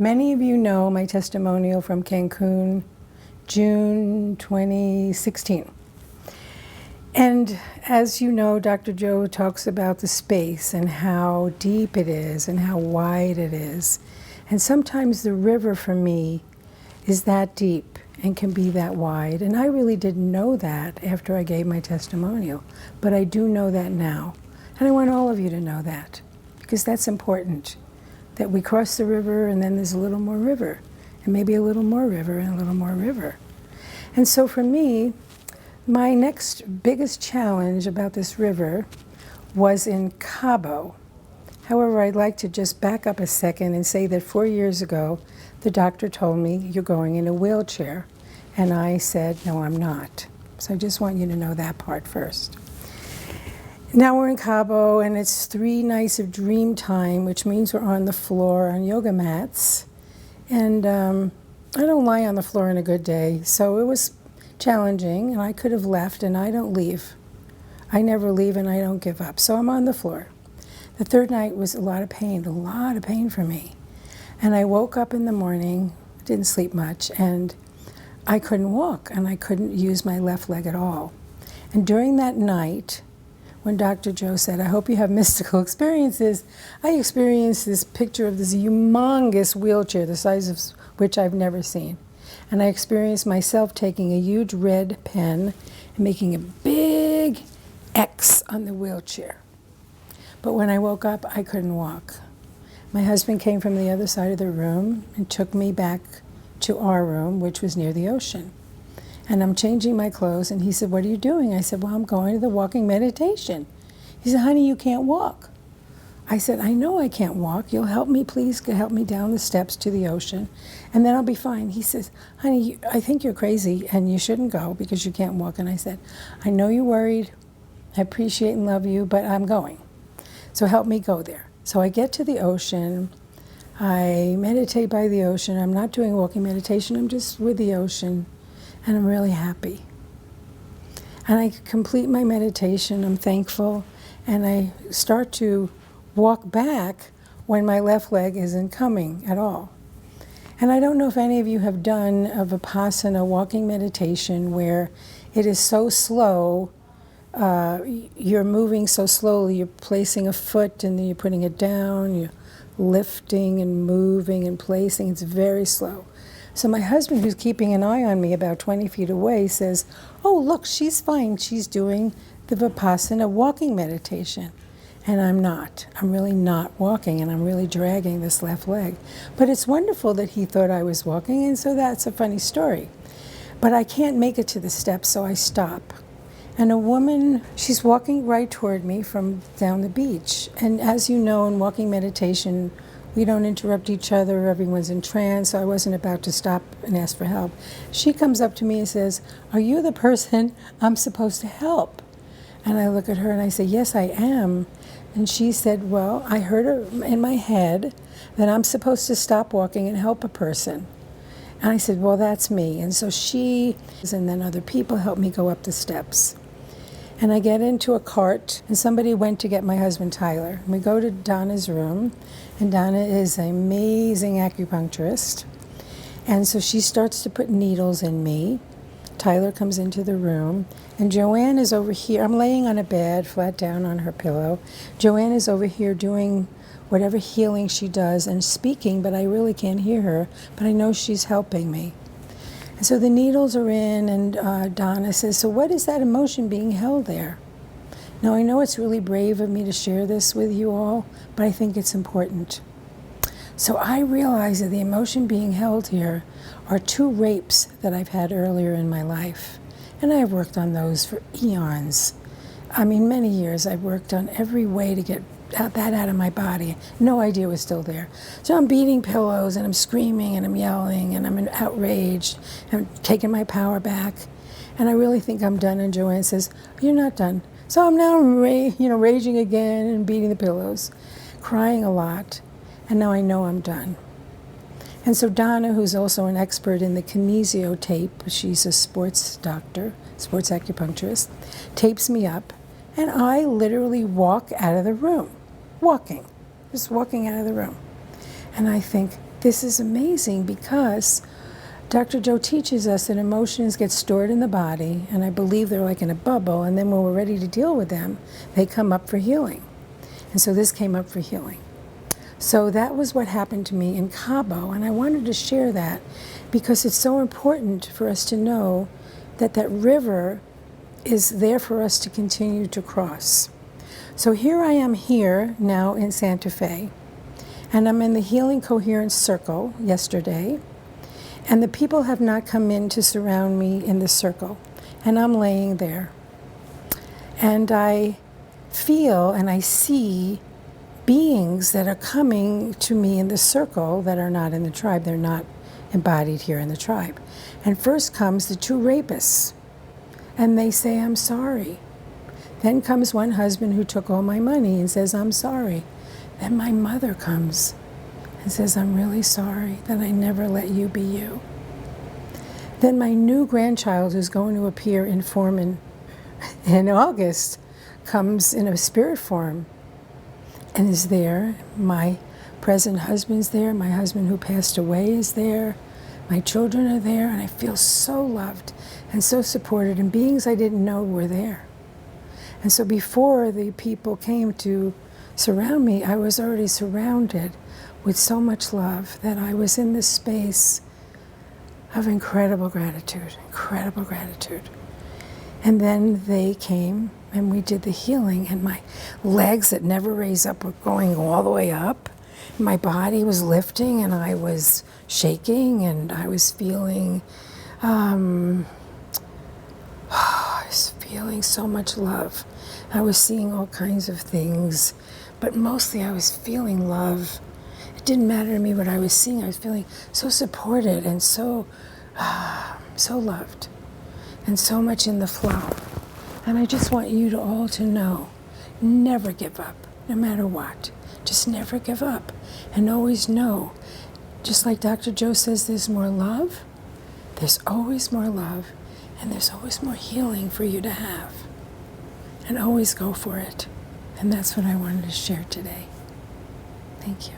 Many of you know my testimonial from Cancun, June 2016. And as you know, Dr. Joe talks about the space and how deep it is and how wide it is. And sometimes the river for me is that deep and can be that wide. And I really didn't know that after I gave my testimonial, but I do know that now. And I want all of you to know that, because that's important, that we cross the river and then there's a little more river, and maybe a little more river and a little more river. And so for me, my next biggest challenge about this river was in Cabo. However, I'd like to just back up a second and say that 4 years ago, the doctor told me, "You're going in a wheelchair." And I said, "No, I'm not." So I just want you to know that part first. Now we're in Cabo, and it's 3 nights of dream time, which means we're on the floor on yoga mats. And I don't lie on the floor on a good day, so it was challenging, and I could have left, and I don't leave. I never leave, and I don't give up. So I'm on the floor. The 3rd night was a lot of pain for me. And I woke up in the morning, didn't sleep much, and I couldn't walk, and I couldn't use my left leg at all. And during that night, when Dr. Joe said, "I hope you have mystical experiences," I experienced this picture of this humongous wheelchair, the size of which I've never seen. And I experienced myself taking a huge red pen and making a big X on the wheelchair. But when I woke up, I couldn't walk. My husband came from the other side of the room and took me back to our room, which was near the ocean. And I'm changing my clothes, and he said, "What are you doing?" I said, "Well, I'm going to the walking meditation." He said, "Honey, you can't walk." I said, "I know I can't walk. You'll help me, please help me down the steps to the ocean, and then I'll be fine." He says, "Honey, I think you're crazy, and you shouldn't go because you can't walk." And I said, "I know you're worried. I appreciate and love you, but I'm going. So help me go there." So I get to the ocean. I meditate by the ocean. I'm not doing walking meditation. I'm just with the ocean. And I'm really happy. And I complete my meditation, I'm thankful, and I start to walk back when my left leg isn't coming at all. And I don't know if any of you have done a Vipassana walking meditation where it is so slow, you're moving so slowly, you're placing a foot and then you're putting it down, you're lifting and moving and placing, it's very slow. So my husband, who's keeping an eye on me about 20 feet away, says, "Oh, look, she's fine. She's doing the Vipassana walking meditation." And I'm not. I'm really not walking, and I'm really dragging this left leg. But it's wonderful that he thought I was walking, and so that's a funny story. But I can't make it to the steps, so I stop. And a woman, she's walking right toward me from down the beach. And as you know, in walking meditation, we don't interrupt each other, everyone's in trance, so I wasn't about to stop and ask for help. She comes up to me and says, "Are you the person I'm supposed to help?" And I look at her and I say, "Yes, I am." And she said, "Well, I heard in my head that I'm supposed to stop walking and help a person." And I said, "Well, that's me." And so she, and then other people helped me go up the steps. And I get into a cart, and somebody went to get my husband, Tyler. And we go to Donna's room, and Donna is an amazing acupuncturist. And so she starts to put needles in me. Tyler comes into the room, and Joanne is over here. I'm laying on a bed, flat down on her pillow. Joanne is over here doing whatever healing she does and speaking, but I really can't hear her, but I know she's helping me. And so the needles are in, and Donna says, "So what is that emotion being held there?" Now, I know it's really brave of me to share this with you all, but I think it's important. So I realize that the emotion being held here are 2 rapes that I've had earlier in my life. And I've worked on those for eons. I mean, many years I've worked on every way to get that out of my body. No idea it was still there. So I'm beating pillows, and I'm screaming, and I'm yelling, and I'm outraged, and I'm taking my power back. And I really think I'm done. And Joanne says, "You're not done." So I'm now raging again and beating the pillows, crying a lot. And now I know I'm done. And so Donna, who's also an expert in the kinesio tape, she's a sports doctor, sports acupuncturist, tapes me up, and I literally walk out of the room. Just walking out of the room. And I think, this is amazing because Dr. Joe teaches us that emotions get stored in the body, and I believe they're like in a bubble, and then when we're ready to deal with them, they come up for healing. And so this came up for healing. So that was what happened to me in Cabo, and I wanted to share that because it's so important for us to know that that river is there for us to continue to cross. So here I am here now in Santa Fe, and I'm in the Healing Coherence Circle yesterday, and the people have not come in to surround me in the circle, and I'm laying there. And I feel and I see beings that are coming to me in the circle that are not in the tribe. They're not embodied here in the tribe. And first comes the two rapists, and they say, I'm sorry. Then comes one husband who took all my money and says, I'm sorry. Then my mother comes and says, I'm really sorry that I never let you be you. Then my new grandchild, who's going to appear in Foreman in August, comes in a spirit form and is there. My present husband's there. My husband who passed away is there. My children are there, and I feel so loved and so supported, and beings I didn't know were there. And so before the people came to surround me, I was already surrounded with so much love that I was in this space of incredible gratitude, incredible gratitude. And then they came and we did the healing, and my legs that never raise up were going all the way up. My body was lifting and I was shaking, and I was feeling so much love. I was seeing all kinds of things, but mostly I was feeling love. It didn't matter to me what I was seeing. I was feeling so supported and so loved, and so much in the flow. And I just want you to all to know, never give up, no matter what. Just never give up, and always know, just like Dr. Joe says, there's more love, there's always more love, and there's always more healing for you to have. And always go for it. And that's what I wanted to share today. Thank you.